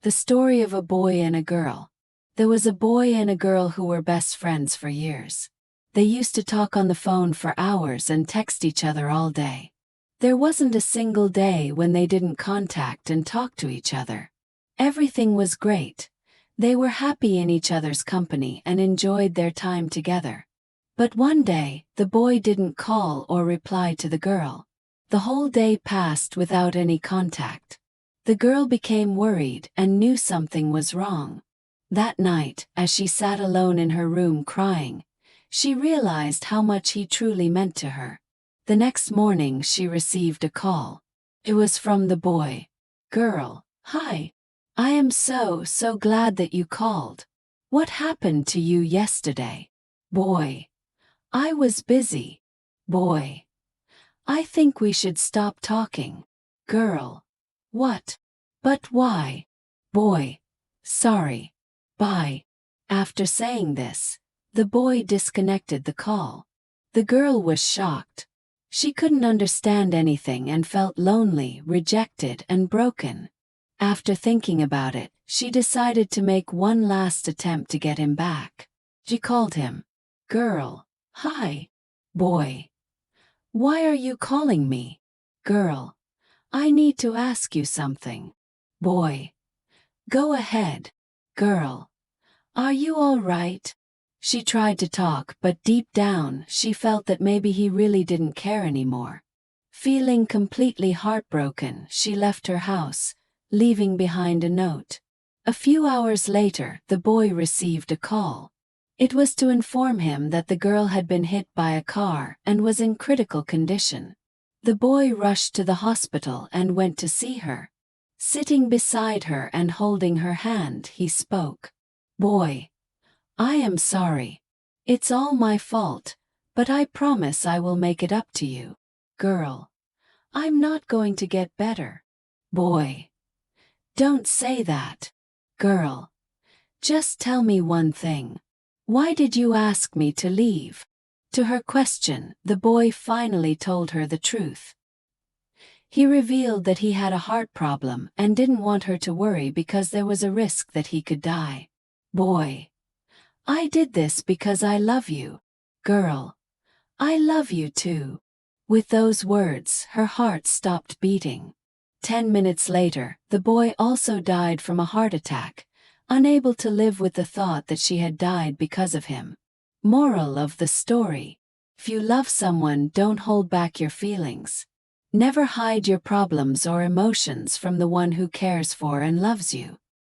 The story of a boy and a girl. There was a boy and a girl who were best friends for years. They used to talk on the phone for hours and text each other all day. There wasn't a single day when they didn't contact and talk to each other. Everything was great. They were happy in each other's company and enjoyed their time together. But one day, the boy didn't call or reply to the girl. The whole day passed without any contact. The girl became worried and knew something was wrong. That night, as she sat alone in her room crying, she realized how much he truly meant to her. The next morning she received a call. It was from the boy. Girl, hi. I am so glad that you called. What happened to you yesterday? Boy. I was busy. Boy. I think we should stop talking. Girl. What? But why? Boy. Sorry. Bye. After saying this, the boy disconnected the call. The girl was shocked. She couldn't understand anything and felt lonely, rejected, and broken. After thinking about it, she decided to make one last attempt to get him back. She called him. Girl. Hi. Boy. Why are you calling me? Girl. I need to ask you something. Boy. Go ahead. Girl. Are you all right? She tried to talk, but deep down, she felt that maybe he really didn't care anymore. Feeling completely heartbroken, she left her house, leaving behind a note. A few hours later, the boy received a call. It was to inform him that the girl had been hit by a car and was in critical condition. The boy rushed to the hospital and went to see her. Sitting beside her and holding her hand, he spoke. Boy. I am sorry. It's all my fault, but I promise I will make it up to you. Girl. I'm not going to get better. Boy. Don't say that. Girl. Just tell me one thing. Why did you ask me to leave? To her question, the boy finally told her the truth. He revealed that he had a heart problem and didn't want her to worry because there was a risk that he could die. Boy. I did this because I love you. Girl. I love you too. With those words, her heart stopped beating. 10 minutes later, the boy also died from a heart attack, unable to live with the thought that she had died because of him. Moral of the story. If you love someone, don't hold back your feelings. Never hide your problems or emotions from the one who cares for and loves you.